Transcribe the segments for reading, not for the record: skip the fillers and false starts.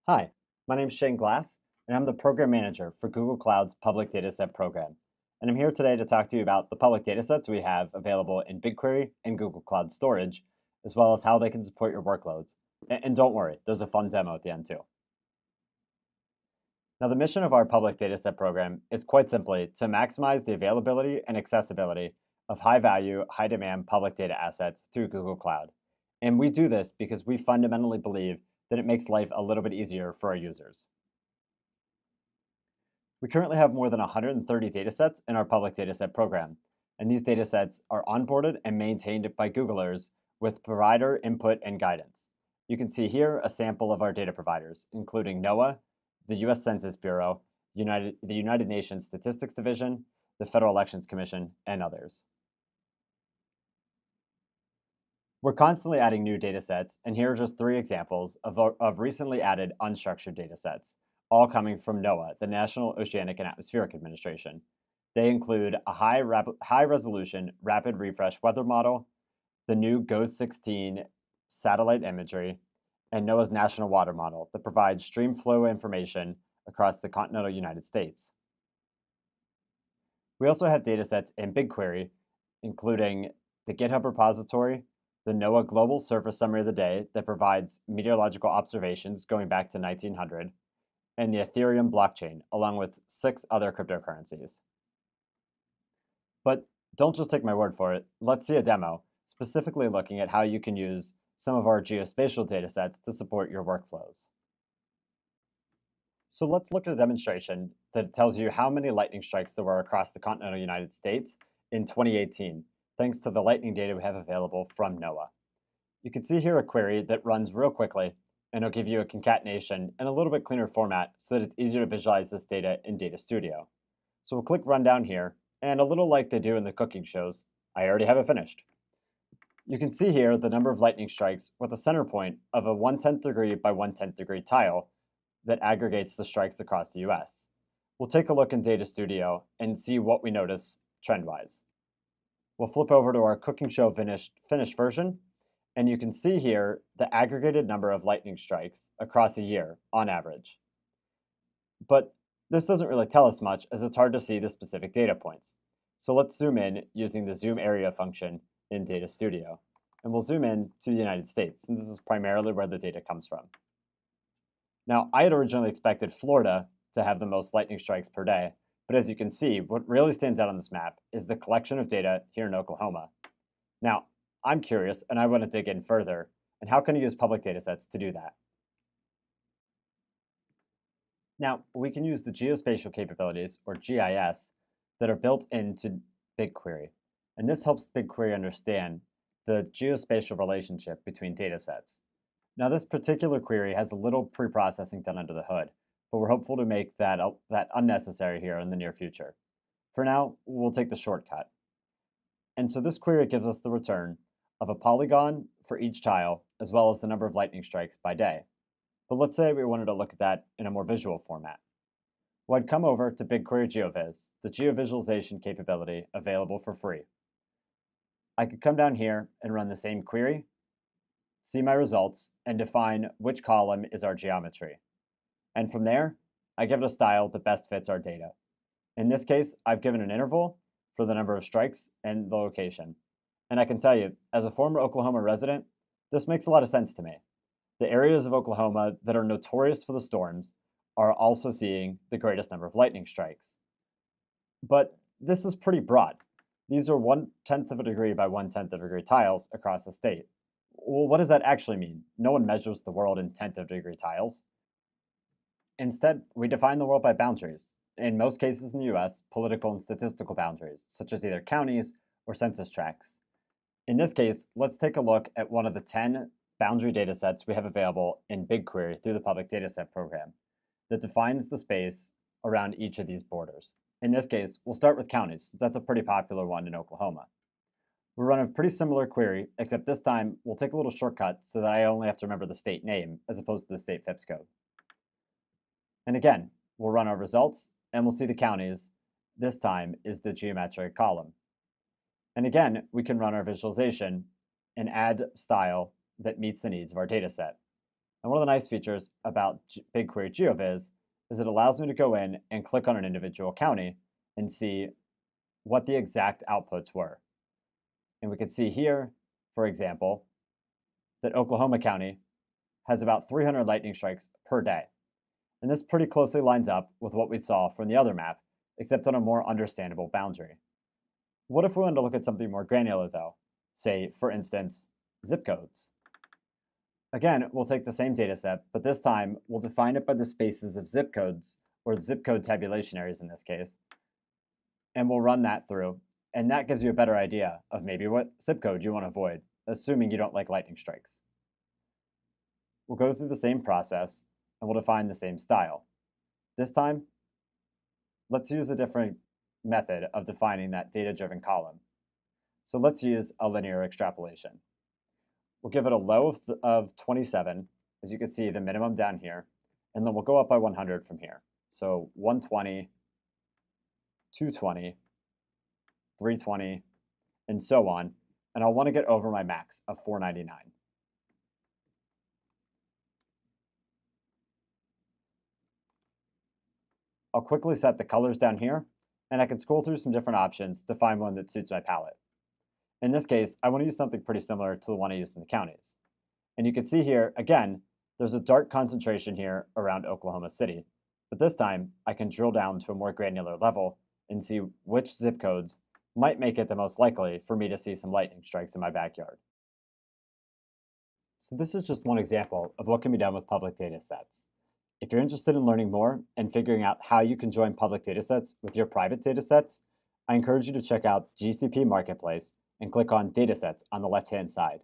Hi, my name is Shane Glass, and I'm the Program Manager for Google Cloud's Public Dataset Program. And I'm here today to talk to you about the public datasets we have available in BigQuery and Google Cloud Storage, as well as how they can support your workloads. And don't worry, there's a fun demo at the end too. Now, the mission of our public dataset program is quite simply to maximize the availability and accessibility of high-value, high-demand public data assets through Google Cloud. And we do this because we fundamentally believe that it makes life a little bit easier for our users. We currently have more than 130 datasets in our public dataset program, and these datasets are onboarded and maintained by Googlers with provider input and guidance. You can see here a sample of our data providers, including NOAA, the US Census Bureau, the United Nations Statistics Division, the Federal Elections Commission, and others. We're constantly adding new datasets, and here are just three examples of recently added unstructured datasets, all coming from NOAA, the National Oceanic and Atmospheric Administration. They include a high-resolution rapid refresh weather model, the new GOES-16 satellite imagery, and NOAA's National Water Model that provides stream flow information across the continental United States. We also have datasets in BigQuery, including the GitHub repository, the NOAA Global Surface Summary of the Day that provides meteorological observations going back to 1900, and the Ethereum blockchain, along with 6 other cryptocurrencies. But don't just take my word for it. Let's see a demo, specifically looking at how you can use some of our geospatial datasets to support your workflows. So let's look at a demonstration that tells you how many lightning strikes there were across the continental United States in 2018, thanks to the lightning data we have available from NOAA. You can see here a query that runs real quickly, and it'll give you a concatenation in a little bit cleaner format so that it's easier to visualize this data in Data Studio. So we'll click Run down here, and a little like they do in the cooking shows, I already have it finished. You can see here the number of lightning strikes with a center point of a 1/10 degree by 1/10 degree tile that aggregates the strikes across the US. We'll take a look in Data Studio and see what we notice trend-wise. We'll flip over to our cooking show finished version, and you can see here the aggregated number of lightning strikes across a year on average. But this doesn't really tell us much as it's hard to see the specific data points. So let's zoom in using the zoom area function in Data Studio. And we'll zoom in to the United States, and this is primarily where the data comes from. Now, I had originally expected Florida to have the most lightning strikes per day, but as you can see, what really stands out on this map is the collection of data here in Oklahoma. Now, I'm curious, and I want to dig in further, and how can you use public datasets to do that? Now, we can use the geospatial capabilities, or GIS, that are built into BigQuery, and this helps BigQuery understand the geospatial relationship between datasets. Now, this particular query has a little pre-processing done under the hood, but we're hopeful to make that unnecessary here in the near future. For now, we'll take the shortcut. And so this query gives us the return of a polygon for each tile, as well as the number of lightning strikes by day. But let's say we wanted to look at that in a more visual format. Well, I'd come over to BigQuery GeoVis, the geovisualization capability available for free. I could come down here and run the same query, see my results, and define which column is our geometry. And from there, I give it a style that best fits our data. In this case, I've given an interval for the number of strikes and the location. And I can tell you, as a former Oklahoma resident, this makes a lot of sense to me. The areas of Oklahoma that are notorious for the storms are also seeing the greatest number of lightning strikes. But this is pretty broad. These are 1/10 of a degree by 1/10 of a degree tiles across the state. Well, what does that actually mean? No one measures the world in 10th of a degree tiles. Instead, we define the world by boundaries. In most cases in the US, political and statistical boundaries, such as either counties or census tracts. In this case, let's take a look at one of the 10 boundary datasets we have available in BigQuery through the public dataset program that defines the space around each of these borders. In this case, we'll start with counties, since that's a pretty popular one in Oklahoma. We'll run a pretty similar query, except this time we'll take a little shortcut so that I only have to remember the state name as opposed to the state FIPS code. And again, we'll run our results and we'll see the counties. This time is the geometric column. And again, we can run our visualization and add style that meets the needs of our data set. And one of the nice features about BigQuery GeoViz is it allows me to go in and click on an individual county and see what the exact outputs were. And we can see here, for example, that Oklahoma County has about 300 lightning strikes per day. And this pretty closely lines up with what we saw from the other map, except on a more understandable boundary. What if we wanted to look at something more granular though? Say, for instance, zip codes. Again, we'll take the same data set, but this time we'll define it by the spaces of zip codes, or zip code tabulation areas in this case, and we'll run that through, and that gives you a better idea of maybe what zip code you want to avoid, assuming you don't like lightning strikes. We'll go through the same process, and we'll define the same style. This time, let's use a different method of defining that data-driven column. So let's use a linear extrapolation. We'll give it a low of 27, as you can see the minimum down here, and then we'll go up by 100 from here. So 120, 220, 320, and so on, and I'll want to get over my max of 499. I'll quickly set the colors down here, and I can scroll through some different options to find one that suits my palette. In this case, I want to use something pretty similar to the one I used in the counties. And you can see here, again, there's a dark concentration here around Oklahoma City. But this time, I can drill down to a more granular level and see which zip codes might make it the most likely for me to see some lightning strikes in my backyard. So this is just one example of what can be done with public data sets. If you're interested in learning more and figuring out how you can join public data sets with your private data sets, I encourage you to check out GCP Marketplace and click on Datasets on the left-hand side.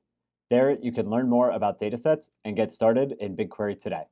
There, you can learn more about datasets and get started in BigQuery today.